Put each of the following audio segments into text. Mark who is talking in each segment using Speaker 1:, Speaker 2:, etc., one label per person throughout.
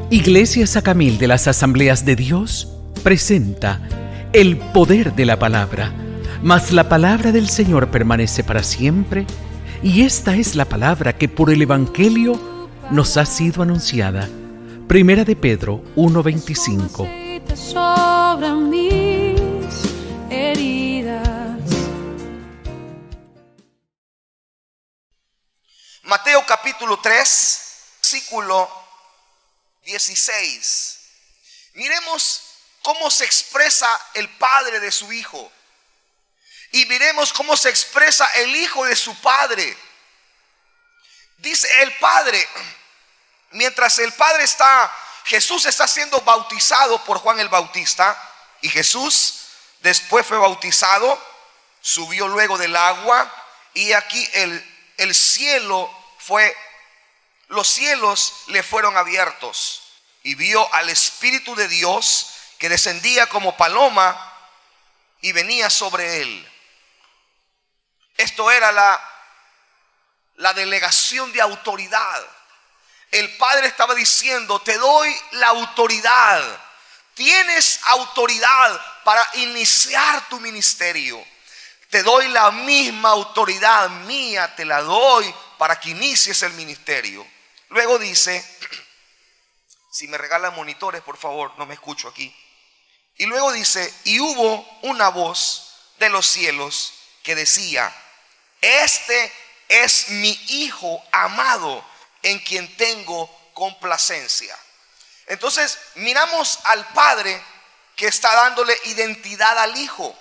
Speaker 1: Iglesia Sacamil de las Asambleas de Dios presenta el poder de la palabra, mas la palabra del Señor permanece para siempre, y esta es la palabra que por el Evangelio nos ha sido anunciada. Primera de Pedro 1:25.
Speaker 2: Sobran mis heridas.
Speaker 3: Mateo capítulo 3, versículo 16. Miremos cómo se expresa el padre de su hijo. Y miremos cómo se expresa el hijo de su padre. Dice el padre, mientras Jesús está siendo bautizado por Juan el Bautista, y Jesús después fue bautizado, subió luego del agua, y aquí los cielos le fueron abiertos, y vio al Espíritu de Dios que descendía como paloma y venía sobre él. Esto era la delegación de autoridad. El Padre estaba diciendo: te doy la autoridad, tienes autoridad para iniciar tu ministerio. Te doy la misma autoridad mía, te la doy para que inicies el ministerio. Luego dice, si me regalan monitores, por favor, no me escucho aquí. Y luego dice, y hubo una voz de los cielos que decía: este es mi Hijo amado, en quien tengo complacencia. Entonces miramos al Padre que está dándole identidad al Hijo.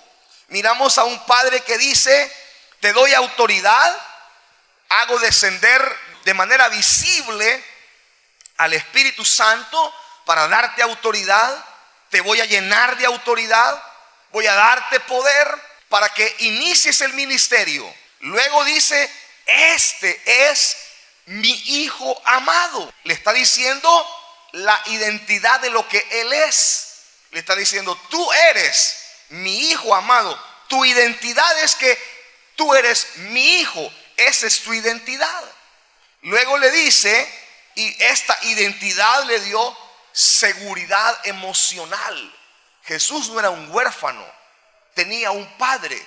Speaker 3: Miramos a un Padre que dice: te doy autoridad, hago descender de manera visible al Espíritu Santo para darte autoridad, te voy a llenar de autoridad, voy a darte poder para que inicies el ministerio. Luego dice: este es mi Hijo amado. Le está diciendo la identidad de lo que Él es. Le está diciendo: tú eres mi Hijo amado. Tu identidad es que tú eres mi Hijo. Esa es tu identidad. Luego le dice, y esta identidad le dio seguridad emocional. Jesús no era un huérfano, tenía un padre,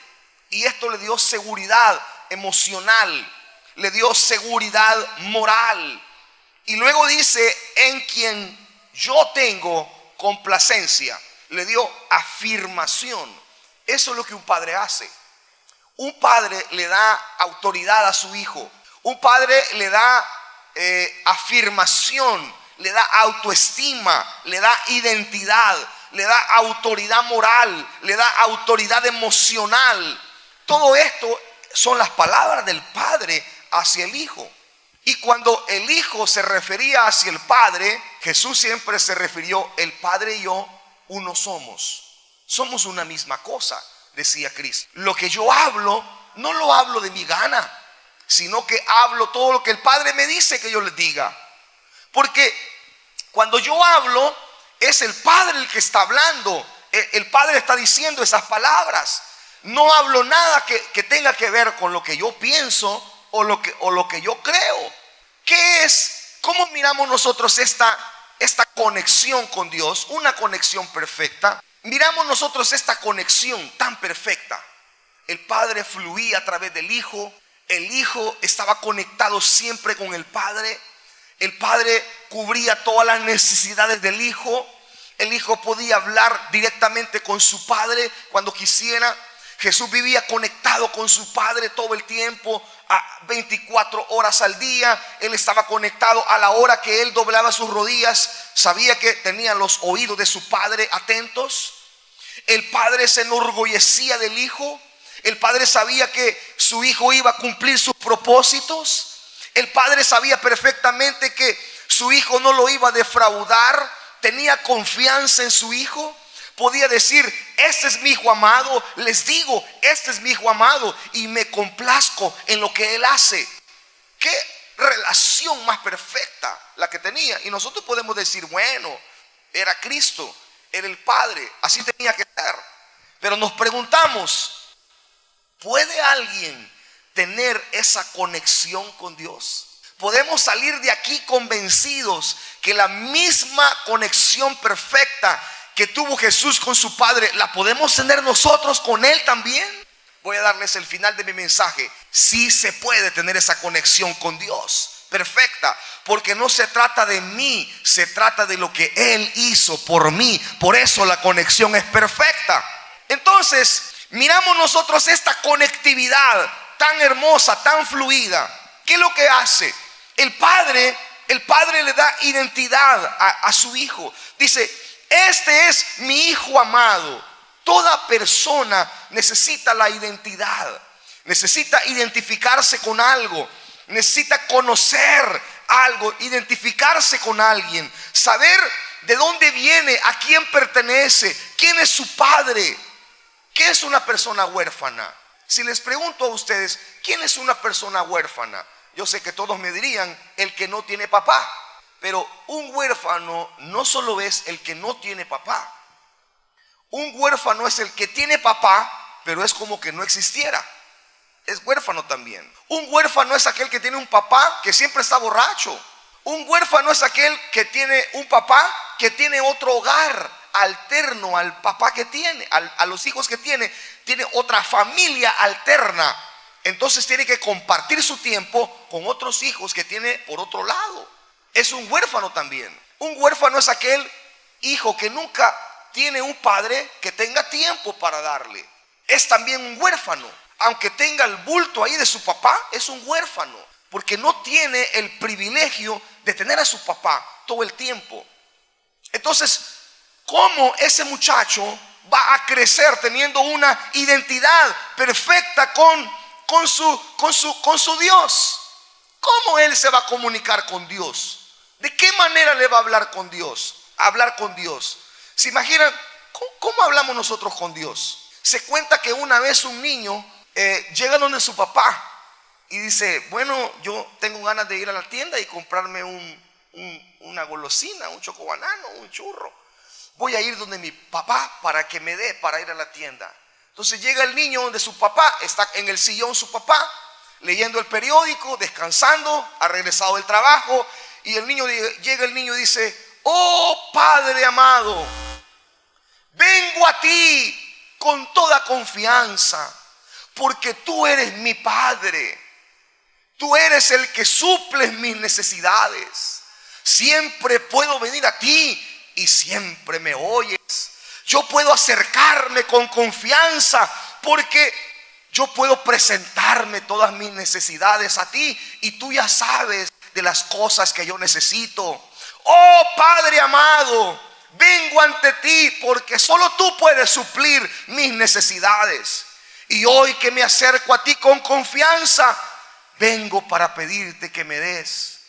Speaker 3: y esto le dio seguridad emocional, le dio seguridad moral. Y luego dice: en quien yo tengo complacencia. Le dio afirmación. Eso es lo que un padre hace. Un padre le da autoridad a su hijo. Un padre le da afirmación, le da autoestima, le da identidad, le da autoridad moral, le da autoridad emocional. Todo esto son las palabras del Padre hacia el Hijo. Y cuando el Hijo se refería hacia el Padre, Jesús siempre se refirió: el Padre y yo uno somos. Somos una misma cosa, decía Cristo. Lo que yo hablo, no lo hablo de mi gana, sino que hablo todo lo que el Padre me dice que yo les diga. Porque cuando yo hablo, es el Padre el que está hablando. El Padre está diciendo esas palabras. No hablo nada que tenga que ver con lo que yo pienso o lo que yo creo. ¿Qué es? ¿Cómo miramos nosotros esta conexión con Dios? Una conexión perfecta. Miramos nosotros esta conexión tan perfecta. El Padre fluía a través del Hijo. El Hijo estaba conectado siempre con el Padre. El Padre cubría todas las necesidades del Hijo. El Hijo podía hablar directamente con su Padre cuando quisiera. Jesús vivía conectado con su Padre todo el tiempo, a 24 horas al día. Él estaba conectado a la hora que él doblaba sus rodillas. Sabía que tenía los oídos de su Padre atentos. El Padre se enorgullecía del Hijo. El Padre sabía que su Hijo iba a cumplir sus propósitos. El Padre sabía perfectamente que su Hijo no lo iba a defraudar. Tenía confianza en su Hijo. Podía decir: este es mi Hijo amado. Les digo, este es mi Hijo amado, y me complazco en lo que Él hace. Qué relación más perfecta la que tenía. Y nosotros podemos decir: bueno, era Cristo, era el Padre, así tenía que ser. Pero nos preguntamos: ¿puede alguien tener esa conexión con Dios? podemos salir de aquí convencidos que la misma conexión perfecta que tuvo Jesús con su Padre, la podemos tener nosotros con Él también. Voy a darles el final de mi mensaje. Sí se puede tener esa conexión con Dios perfecta, porque no se trata de mí, se trata de lo que Él hizo por mí. Por eso la conexión es perfecta. Entonces, miramos nosotros esta conectividad tan hermosa, tan fluida. ¿Qué es lo que hace? El Padre le da identidad a su Hijo. Dice: este es mi Hijo amado. Toda persona necesita la identidad, necesita identificarse con algo, necesita conocer algo, identificarse con alguien, saber de dónde viene, a quién pertenece, quién es su padre. ¿Qué es una persona huérfana? Si les pregunto a ustedes, ¿quién es una persona huérfana? Yo sé que todos me dirían: el que no tiene papá. Pero un huérfano no solo es el que no tiene papá. Un huérfano es el que tiene papá, pero es como que no existiera. Es huérfano también. Un huérfano es aquel que tiene un papá que siempre está borracho. Un huérfano es aquel que tiene un papá que tiene otro hogar alterno al papá que tiene, a los hijos que tiene otra familia alterna. Entonces tiene que compartir su tiempo con otros hijos que tiene por otro lado. Es un huérfano también. Un huérfano es aquel hijo que nunca tiene un padre que tenga tiempo para darle. Es también un huérfano. Aunque tenga el bulto ahí de su papá, es un huérfano, porque no tiene el privilegio de tener a su papá todo el tiempo. Entonces, ¿cómo ese muchacho va a crecer teniendo una identidad perfecta con su Dios? ¿Cómo él se va a comunicar con Dios? ¿De qué manera le va a hablar con Dios? Hablar con Dios. ¿Se imaginan cómo hablamos nosotros con Dios? Se cuenta que una vez un niño llega donde su papá y dice: bueno, yo tengo ganas de ir a la tienda y comprarme una golosina, un chocobanano, un churro. Voy a ir donde mi papá para que me dé para ir a la tienda. Entonces llega el niño donde su papá, está en el sillón su papá, leyendo el periódico, descansando, ha regresado del trabajo, y llega el niño y dice: oh Padre amado, vengo a ti con toda confianza, porque tú eres mi Padre. Tú eres el que suples mis necesidades. Siempre puedo venir a ti y siempre me oyes. Yo puedo acercarme con confianza porque yo puedo presentarme todas mis necesidades a ti y tú ya sabes de las cosas que yo necesito. Oh Padre amado, vengo ante ti porque solo tú puedes suplir mis necesidades. Y hoy que me acerco a ti con confianza, vengo para pedirte que me des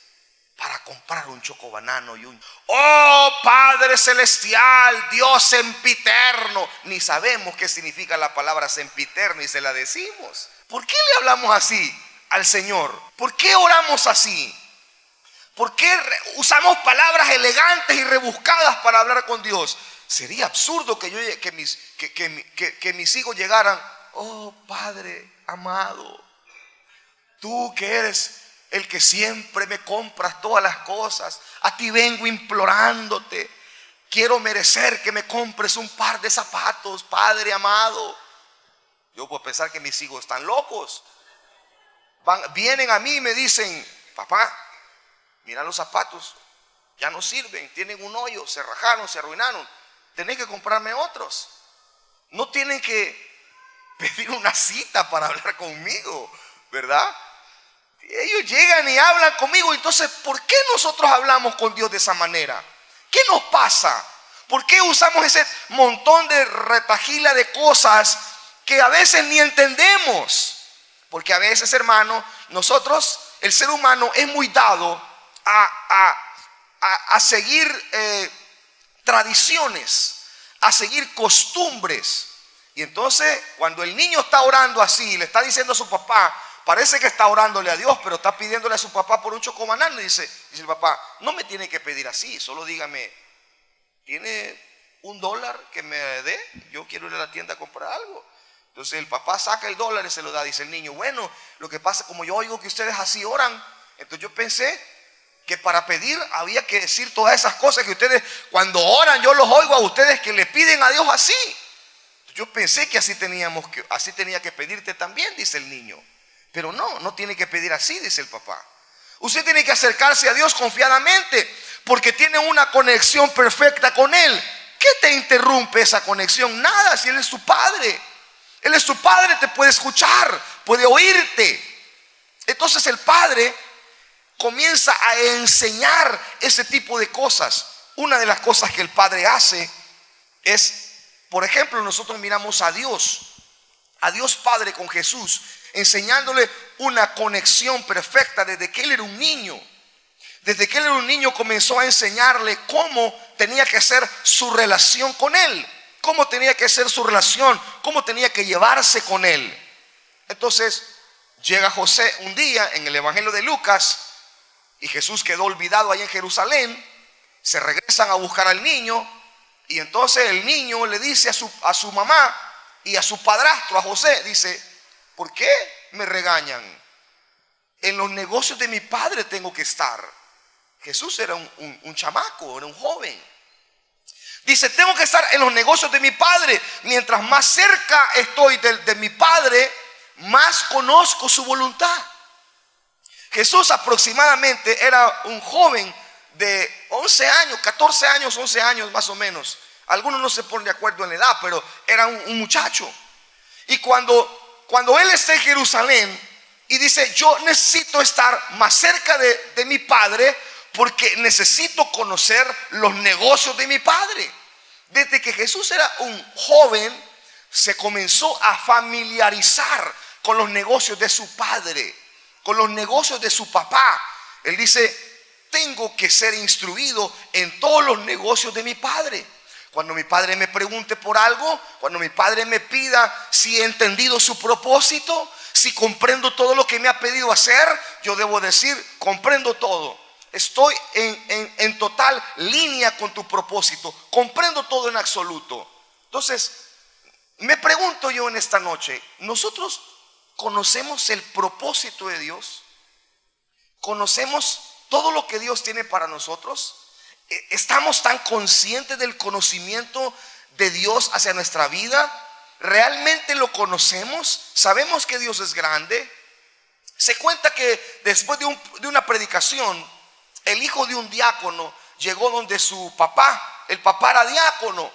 Speaker 3: para comprar un chocobanano y oh Padre celestial, Dios sempiterno. Ni sabemos qué significa la palabra sempiterno y se la decimos. ¿Por qué le hablamos así al Señor? ¿Por qué oramos así? ¿Por qué usamos palabras elegantes y rebuscadas para hablar con Dios? Sería absurdo que mis hijos llegaran: oh Padre amado, tú que eres el que siempre me compras todas las cosas, a ti vengo implorándote. Quiero merecer que me compres un par de zapatos, Padre amado. Yo puedo pensar que mis hijos están locos. Vienen a mí y me dicen: papá, mira los zapatos, ya no sirven, tienen un hoyo, se rajaron, se arruinaron, tenés que comprarme otros. No tienen que pedir una cita para hablar conmigo, ¿verdad? Ellos llegan y hablan conmigo. Entonces, ¿por qué nosotros hablamos con Dios de esa manera? ¿Qué nos pasa? ¿Por qué usamos ese montón de retahíla de cosas que a veces ni entendemos? Porque a veces, hermano, nosotros, el ser humano es muy dado a seguir tradiciones, a seguir costumbres. Y entonces, cuando el niño está orando así, le está diciendo a su papá, parece que está orándole a Dios, pero está pidiéndole a su papá por un chocobanano. Y dice el papá: no me tiene que pedir así, solo dígame, ¿tiene $1 que me dé? Yo quiero ir a la tienda a comprar algo. Entonces el papá saca el $1 y se lo da. Dice el niño: bueno, lo que pasa, como yo oigo que ustedes así oran, Entonces yo pensé que para pedir había que decir todas esas cosas que ustedes cuando oran, yo los oigo a ustedes que le piden a Dios así. Yo pensé que así tenía que pedirte también, dice el niño. Pero no tiene que pedir así, dice el papá. Usted tiene que acercarse a Dios confiadamente porque tiene una conexión perfecta con Él. ¿Qué te interrumpe esa conexión? Nada, si Él es tu Padre. Él es tu Padre, te puede escuchar, puede oírte. Entonces el Padre comienza a enseñar ese tipo de cosas. Una de las cosas que el Padre hace es, por ejemplo, nosotros miramos a Dios Padre con Jesús, enseñándole una conexión perfecta desde que Él era un niño. Desde que Él era un niño comenzó a enseñarle cómo tenía que ser su relación con Él, cómo tenía que ser su relación, cómo tenía que llevarse con Él. Entonces llega José un día en el Evangelio de Lucas y Jesús quedó olvidado allá en Jerusalén. Se regresan a buscar al niño y entonces el niño le dice a su mamá y a su padrastro, a José, dice: ¿por qué me regañan? En los negocios de mi padre tengo que estar. Jesús era un chamaco, era un joven. Dice: tengo que estar en los negocios de mi padre. Mientras más cerca estoy de mi padre, más conozco su voluntad. Jesús aproximadamente era un joven de 11 años, 14 años, 11 años más o menos. Algunos no se ponen de acuerdo en la edad, pero era un muchacho. Y cuando él está en Jerusalén y dice: yo necesito estar más cerca de mi padre porque necesito conocer los negocios de mi padre. Desde que Jesús era un joven, se comenzó a familiarizar con los negocios de su padre, con los negocios de su papá. Él dice: tengo que ser instruido en todos los negocios de mi padre. Cuando mi padre me pregunte por algo, cuando mi padre me pida si he entendido su propósito, si comprendo todo lo que me ha pedido hacer, yo debo decir: comprendo todo. Estoy en total línea con tu propósito. Comprendo todo en absoluto. Entonces, me pregunto yo en esta noche, ¿nosotros conocemos el propósito de Dios? ¿Conocemos todo lo que Dios tiene para nosotros? ¿Estamos tan conscientes del conocimiento de Dios hacia nuestra vida? ¿Realmente lo conocemos? ¿Sabemos que Dios es grande? Se cuenta que después de una predicación, el hijo de un diácono llegó donde su papá. El papá era diácono.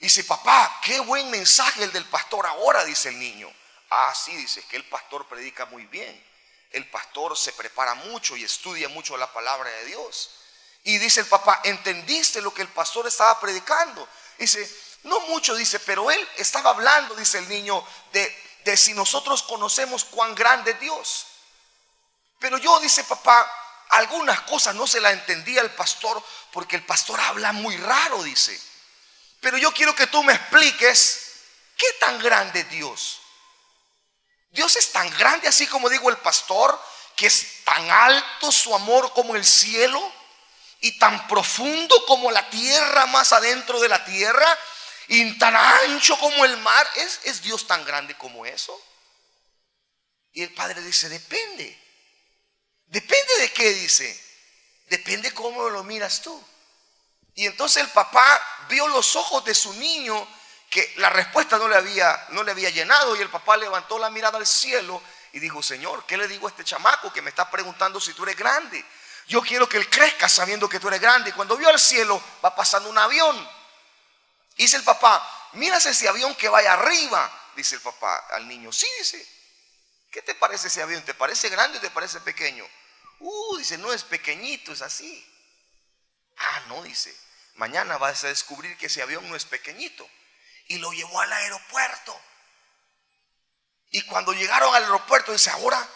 Speaker 3: Y dice: papá, qué buen mensaje el del pastor ahora, dice el niño. Ah, sí, dice, que el pastor predica muy bien. El pastor se prepara mucho y estudia mucho la palabra de Dios. Y dice el papá: ¿entendiste lo que el pastor estaba predicando? Dice: no mucho, dice, pero él estaba hablando, dice el niño, de si nosotros conocemos cuán grande es Dios. Pero yo, dice papá, algunas cosas no se las entendía el pastor porque el pastor habla muy raro, dice. Pero yo quiero que tú me expliques qué tan grande es Dios. Dios es tan grande, así como digo el pastor, que es tan alto su amor como el cielo y tan profundo como la tierra más adentro de la tierra y tan ancho como el mar. ¿Es Dios tan grande como eso? Y el padre dice: depende. ¿Depende de qué? Dice: depende cómo lo miras tú. Y entonces el papá vio los ojos de su niño, que la respuesta no le había llenado, y el papá levantó la mirada al cielo y dijo: Señor, ¿qué le digo a este chamaco que me está preguntando si tú eres grande? Yo quiero que él crezca sabiendo que tú eres grande. Y cuando vio al cielo, va pasando un avión. Dice el papá: miras ese avión que vaya arriba. Dice el papá al niño: sí, dice. ¿Qué te parece ese avión? ¿Te parece grande o te parece pequeño? Dice, no es pequeñito, es así. Ah, no, dice, mañana vas a descubrir que ese avión no es pequeñito. Y lo llevó al aeropuerto. Y cuando llegaron al aeropuerto, dice: ahora,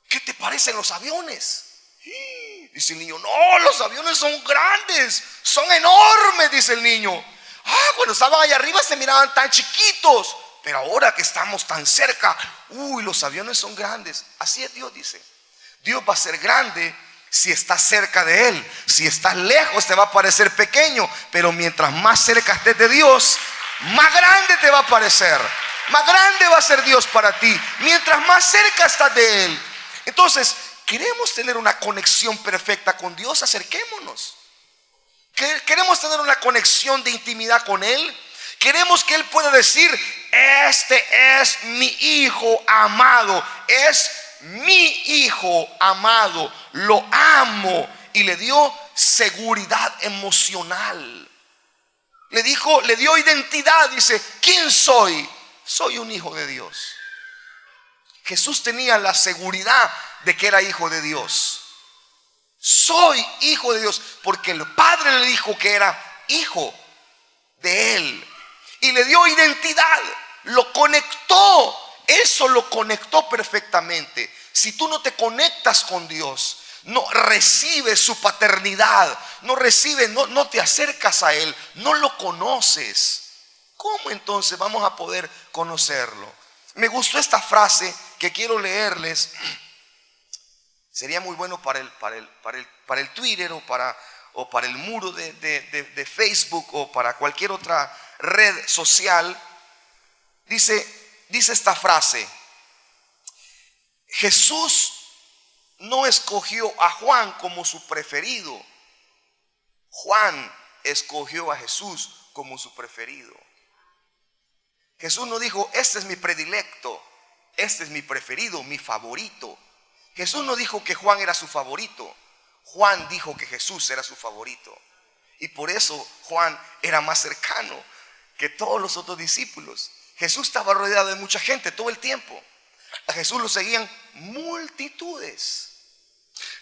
Speaker 3: ¿qué te parecen los aviones? Dice el niño: no, los aviones son grandes, son enormes, dice el niño. Cuando estaban allá arriba se miraban tan chiquitos, pero ahora que estamos tan cerca, los aviones son grandes. Así es Dios, dice. Dios va a ser grande si estás cerca de Él. Si estás lejos te va a parecer pequeño, pero mientras más cerca estés de Dios, más grande te va a parecer. Más grande va a ser Dios para ti mientras más cerca estás de Él. Entonces, queremos tener una conexión perfecta con Dios, acerquémonos. Queremos tener una conexión de intimidad con Él. Queremos que Él pueda decir: este es mi hijo amado, es mi hijo amado, lo amo. Y le dio seguridad emocional. Le dio identidad. Dice: ¿quién soy? Soy un hijo de Dios. Jesús tenía la seguridad de que era hijo de Dios. Soy hijo de Dios, porque el Padre le dijo que era hijo de Él. Y le dio identidad, lo conectó. Eso lo conectó perfectamente. Si tú no te conectas con Dios, no recibes su paternidad, no te acercas a Él, no lo conoces, ¿cómo entonces vamos a poder conocerlo? Me gustó esta frase que quiero leerles. Sería muy bueno para el Twitter o para el muro de Facebook o para cualquier otra red social. Dice esta frase: Jesús no escogió a Juan como su preferido. Juan escogió a Jesús como su preferido. Jesús no dijo: este es mi predilecto, este es mi preferido, mi favorito. Jesús no dijo que Juan era su favorito. Juan dijo que Jesús era su favorito. Y por eso Juan era más cercano que todos los otros discípulos. Jesús estaba rodeado de mucha gente todo el tiempo. A Jesús lo seguían multitudes.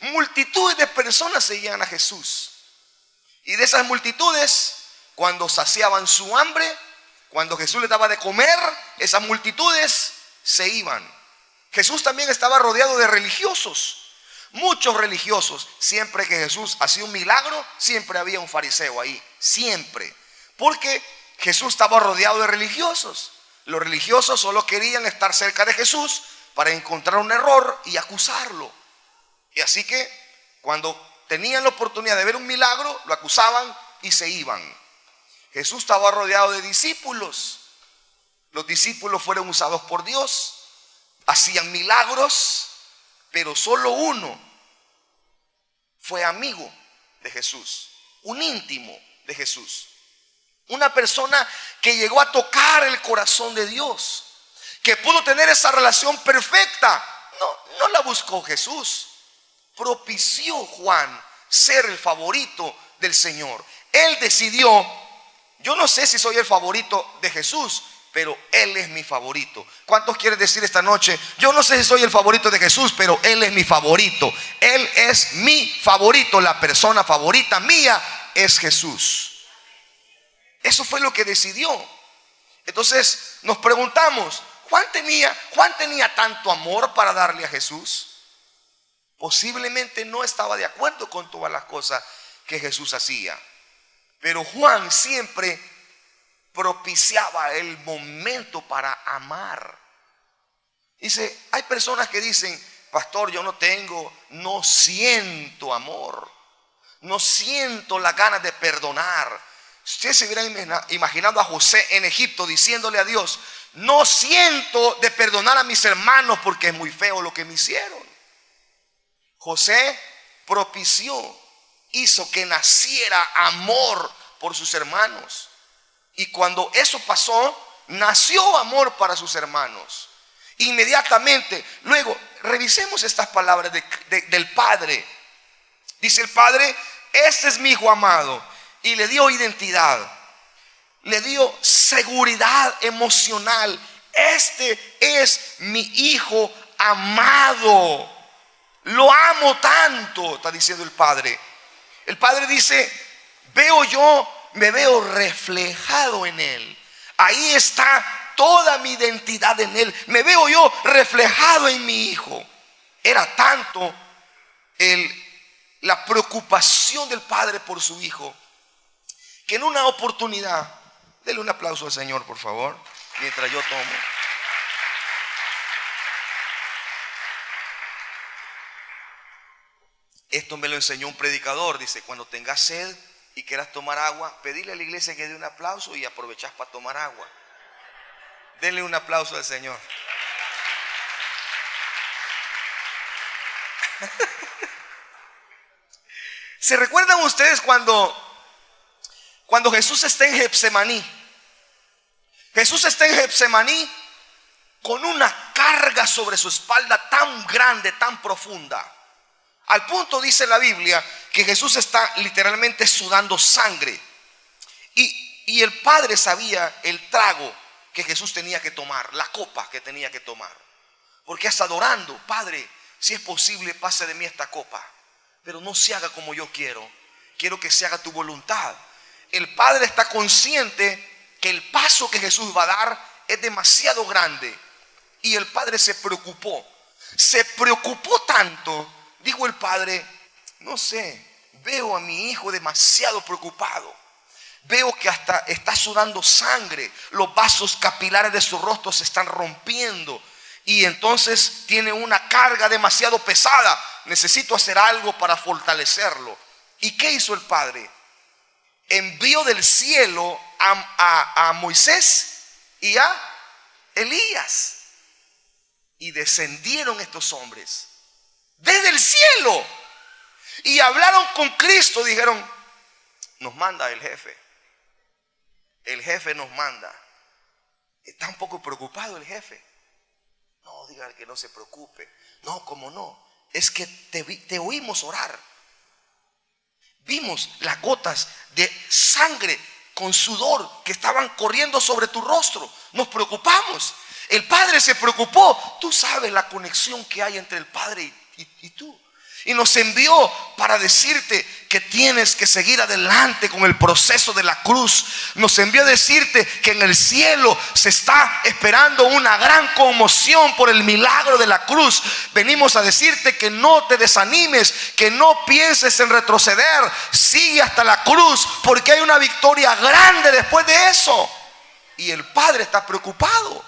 Speaker 3: Multitudes de personas seguían a Jesús. Y de esas multitudes, cuando saciaban su hambre, cuando Jesús les daba de comer, esas multitudes se iban. Jesús también estaba rodeado de religiosos, muchos religiosos. Siempre que Jesús hacía un milagro, siempre había un fariseo ahí, siempre. Porque Jesús estaba rodeado de religiosos. Los religiosos solo querían estar cerca de Jesús para encontrar un error y acusarlo. Y así que cuando tenían la oportunidad de ver un milagro, lo acusaban y se iban. Jesús estaba rodeado de discípulos. Los discípulos fueron usados por Dios, hacían milagros, pero solo uno fue amigo de Jesús, un íntimo de Jesús, una persona que llegó a tocar el corazón de Dios, que pudo tener esa relación perfecta. No la buscó Jesús, propició Juan ser el favorito del Señor. Él decidió: yo no sé si soy el favorito de Jesús, pero Él es mi favorito. ¿Cuántos quieren decir esta noche: yo no sé si soy el favorito de Jesús, pero Él es mi favorito? Él es mi favorito. La persona favorita mía es Jesús. Eso fue lo que decidió. Entonces nos preguntamos: ¿Juan tenía tanto amor para darle a Jesús? Posiblemente no estaba de acuerdo con todas las cosas que Jesús hacía, pero Juan siempre propiciaba el momento para amar. Dice, hay personas que dicen: pastor, yo no siento amor, no siento la ganas de perdonar. Usted se hubiera imaginado a José en Egipto diciéndole a Dios: no siento de perdonar a mis hermanos porque es muy feo lo que me hicieron. José propició, hizo que naciera amor por sus hermanos. Y cuando eso pasó, nació amor para sus hermanos. Inmediatamente, luego, revisemos estas palabras del Padre. Dice el Padre: este es mi hijo amado. Y le dio identidad, le dio seguridad emocional. Este es mi hijo amado. Lo amo tanto, está diciendo el Padre. El Padre dice: me veo reflejado en Él. Ahí está toda mi identidad en Él. Me veo yo reflejado en mi Hijo. Era tanto la preocupación del Padre por su Hijo, que en una oportunidad, denle un aplauso al Señor, por favor, mientras yo tomo. Esto me lo enseñó un predicador. Dice: cuando tengas sed y quieras tomar agua, pedirle a la iglesia que dé un aplauso y aprovechás para tomar agua. Denle un aplauso al Señor. ¿Se recuerdan ustedes cuando Jesús está en Getsemaní? Jesús está en Getsemaní con una carga sobre su espalda tan grande, tan profunda. Al punto, dice la Biblia, que Jesús está literalmente sudando sangre. Y el Padre sabía el trago que Jesús tenía que tomar, la copa que tenía que tomar. Porque está adorando: Padre, si es posible, pase de mí esta copa, pero no se haga como yo quiero, quiero que se haga tu voluntad. El Padre está consciente que el paso que Jesús va a dar es demasiado grande. Y el Padre se preocupó tanto. Dijo el Padre: no sé, veo a mi hijo demasiado preocupado. Veo que hasta está sudando sangre. Los vasos capilares de su rostro se están rompiendo. Y entonces tiene una carga demasiado pesada. Necesito hacer algo para fortalecerlo. ¿Y qué hizo el Padre? Envió del cielo a Moisés y a Elías. Y descendieron estos hombres desde el cielo y hablaron con Cristo. Dijeron: nos manda el jefe. El jefe nos manda. Está un poco preocupado el jefe. No, dígale que no se preocupe. No, ¿cómo no? Es que te oímos orar. Vimos las gotas de sangre con sudor que estaban corriendo sobre tu rostro. Nos preocupamos. El Padre se preocupó. Tú sabes la conexión que hay entre el Padre y tú. Y nos envió para decirte que tienes que seguir adelante con el proceso de la cruz. Nos envió a decirte que en el cielo se está esperando una gran conmoción por el milagro de la cruz. Venimos a decirte que no te desanimes, que no pienses en retroceder. Sigue hasta la cruz, porque hay una victoria grande después de eso. Y el Padre está preocupado.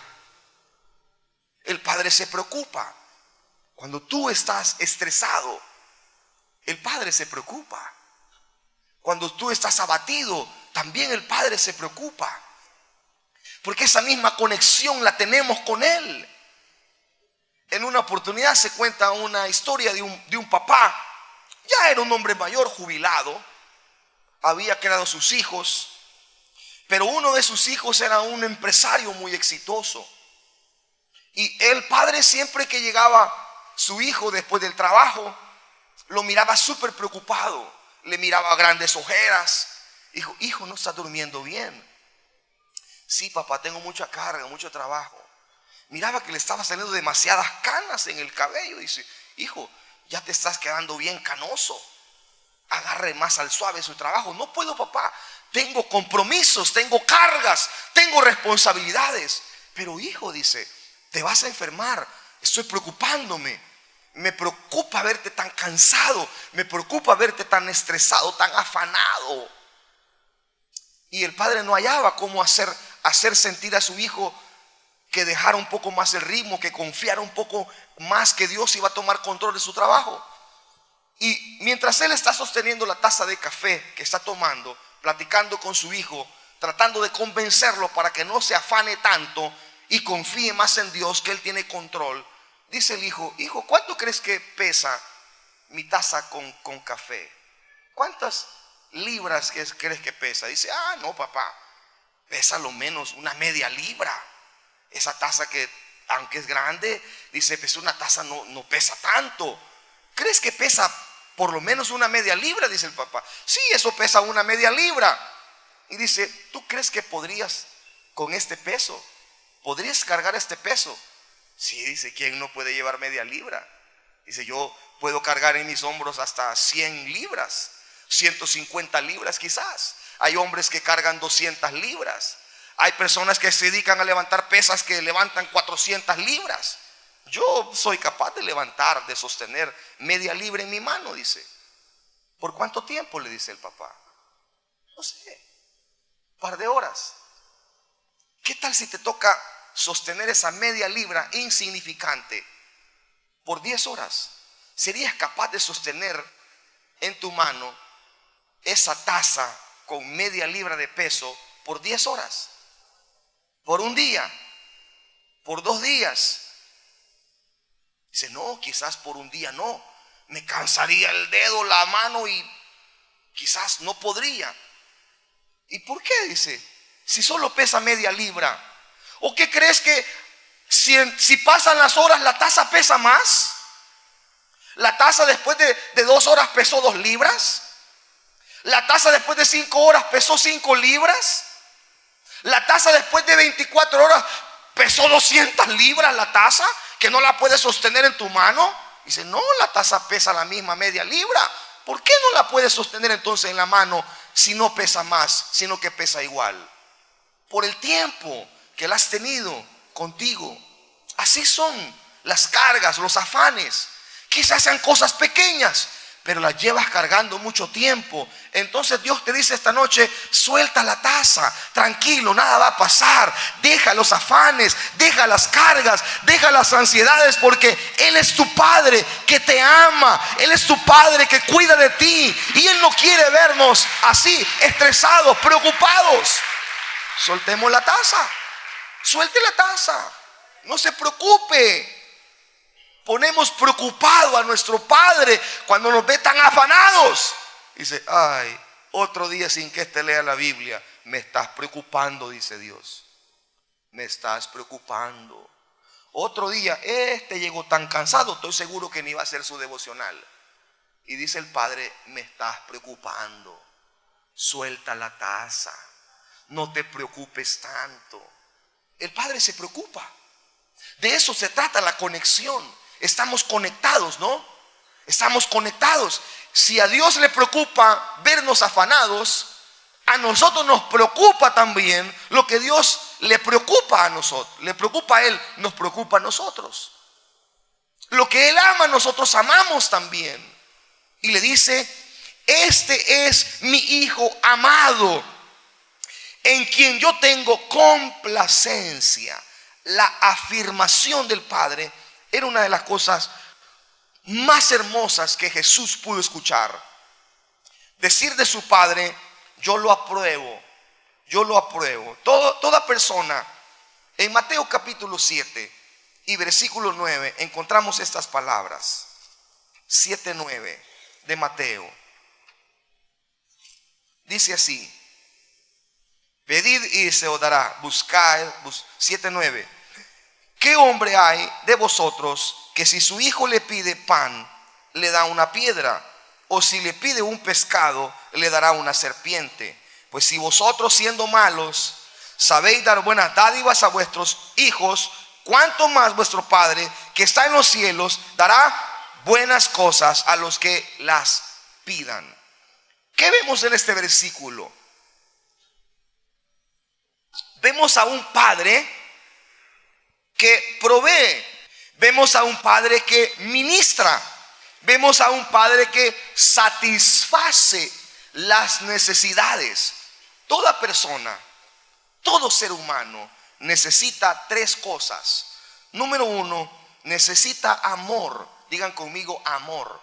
Speaker 3: El Padre se preocupa. Cuando tú estás estresado, el Padre se preocupa. Cuando tú estás abatido, también el Padre se preocupa. Porque esa misma conexión la tenemos con Él. En una oportunidad se cuenta una historia de un papá. Ya era un hombre mayor, jubilado. Había creado sus hijos. Pero uno de sus hijos era un empresario muy exitoso. Y el padre, siempre que llegaba su hijo después del trabajo, lo miraba súper preocupado. Le miraba grandes ojeras. Dijo: hijo, ¿no estás durmiendo bien? Sí, papá, tengo mucha carga, mucho trabajo. Miraba que le estaba saliendo demasiadas canas en el cabello. Dice: hijo, ya te estás quedando bien canoso. Agarre más al suave su trabajo. No puedo, papá. Tengo compromisos, tengo cargas, tengo responsabilidades. Pero hijo, dice, te vas a enfermar. Estoy preocupándome. Me preocupa verte tan cansado. Me preocupa verte tan estresado, tan afanado. Y el padre no hallaba cómo hacer sentir a su hijo que dejara un poco más el ritmo, que confiara un poco más que Dios iba a tomar control de su trabajo. Y mientras él está sosteniendo la taza de café que está tomando, platicando con su hijo, tratando de convencerlo para que no se afane tanto y confíe más en Dios, que Él tiene control, dice el hijo: hijo, ¿cuánto crees que pesa mi taza con café? ¿Cuántas libras crees que pesa? Dice: no, papá, pesa lo menos una media libra. Esa taza, que aunque es grande, dice, pues una taza no pesa tanto. ¿Crees que pesa por lo menos una media libra? Dice el papá. Sí, eso pesa una media libra. Y dice: ¿tú crees que podrías con este peso? ¿Podrías cargar este peso? Sí, dice, ¿quién no puede llevar media libra? Dice: yo puedo cargar en mis hombros hasta 100 libras, 150 libras quizás. Hay hombres que cargan 200 libras. Hay personas que se dedican a levantar pesas que levantan 400 libras. Yo soy capaz de levantar, de sostener media libra en mi mano, dice. ¿Por cuánto tiempo? Le dice el papá. No sé, un par de horas. ¿Qué tal si te toca sostener esa media libra insignificante por 10 horas? ¿Serías capaz de sostener en tu mano esa taza con media libra de peso por 10 horas? ¿Por un día? ¿Por 2 días? Dice: no, quizás por un día no, me cansaría el dedo, la mano y quizás no podría. ¿Y por qué? Dice, si solo pesa media libra. ¿O qué crees que si pasan las horas la taza pesa más? La taza después de 2 horas pesó 2 libras. La taza después de 5 horas pesó 5 libras. La taza después de 24 horas pesó 200 libras la taza, que no la puedes sostener en tu mano. Dice, no, la taza pesa la misma media libra. ¿Por qué no la puedes sostener entonces en la mano si no pesa más, sino que pesa igual? Por el tiempo que la has tenido contigo. Así son las cargas, los afanes. Quizás sean cosas pequeñas, pero las llevas cargando mucho tiempo. Entonces Dios te dice esta noche, suelta la taza, tranquilo, nada va a pasar. Deja los afanes, deja las cargas, deja las ansiedades, porque Él es tu Padre que te ama. Él es tu Padre que cuida de ti, y Él no quiere vernos así, estresados, preocupados. Soltemos la taza, suelte la taza, no se preocupe. Ponemos preocupado a nuestro Padre cuando nos ve tan afanados. Dice, ay, otro día sin que lea la Biblia. Me estás preocupando, dice Dios. Me estás preocupando. Otro día, llegó tan cansado, estoy seguro que ni va a hacer su devocional. Y dice el Padre, me estás preocupando. Suelta la taza. No te preocupes tanto. El Padre se preocupa. De eso se trata la conexión. Estamos conectados, ¿no? Estamos conectados. Si a Dios le preocupa vernos afanados, a nosotros nos preocupa también lo que Dios le preocupa a nosotros. Le preocupa a Él, nos preocupa a nosotros. Lo que Él ama, nosotros amamos también. Y le dice, este es mi Hijo amado, en quien yo tengo complacencia. La afirmación del Padre era una de las cosas más hermosas que Jesús pudo escuchar. Decir de su Padre, yo lo apruebo, yo lo apruebo. Toda persona, en Mateo capítulo 7 y versículo 9, encontramos estas palabras. 7:9 de Mateo. Dice así, pedid y se os dará, buscad, 7:9. ¿Qué hombre hay de vosotros que si su hijo le pide pan, le da una piedra? O si le pide un pescado, le dará una serpiente. Pues si vosotros, siendo malos, sabéis dar buenas dádivas a vuestros hijos, ¿cuánto más vuestro Padre que está en los cielos dará buenas cosas a los que las pidan? ¿Qué vemos en este versículo? Vemos a un Padre que provee, vemos a un Padre que ministra, vemos a un Padre que satisface las necesidades. Toda persona, todo ser humano necesita 3 cosas. Número 1, necesita amor. Digan conmigo, amor.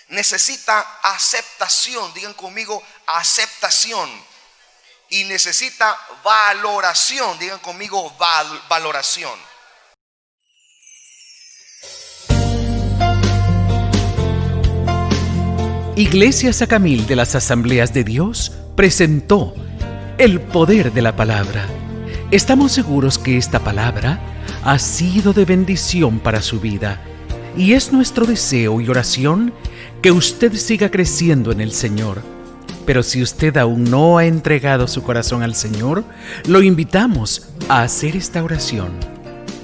Speaker 3: Necesita aceptación. Digan conmigo, aceptación. Y necesita valoración. Digan conmigo, valoración.
Speaker 1: Iglesia Sacamil de las Asambleas de Dios presentó El Poder de la Palabra. Estamos seguros que esta palabra ha sido de bendición para su vida, y es nuestro deseo y oración que usted siga creciendo en el Señor. Pero si usted aún no ha entregado su corazón al Señor, lo invitamos a hacer esta oración.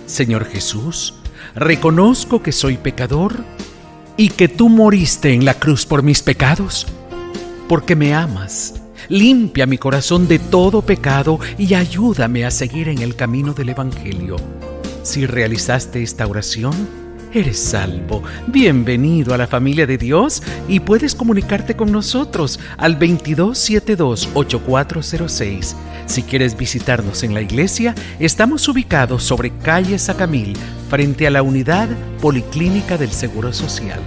Speaker 1: Señor Jesús, reconozco que soy pecador y que tú moriste en la cruz por mis pecados. Porque me amas, limpia mi corazón de todo pecado y ayúdame a seguir en el camino del Evangelio. Si realizaste esta oración, eres salvo. Bienvenido a la familia de Dios y puedes comunicarte con nosotros al 2272-8406. Si quieres visitarnos en la iglesia, estamos ubicados sobre calle Sacamil, frente a la unidad Policlínica del Seguro Social.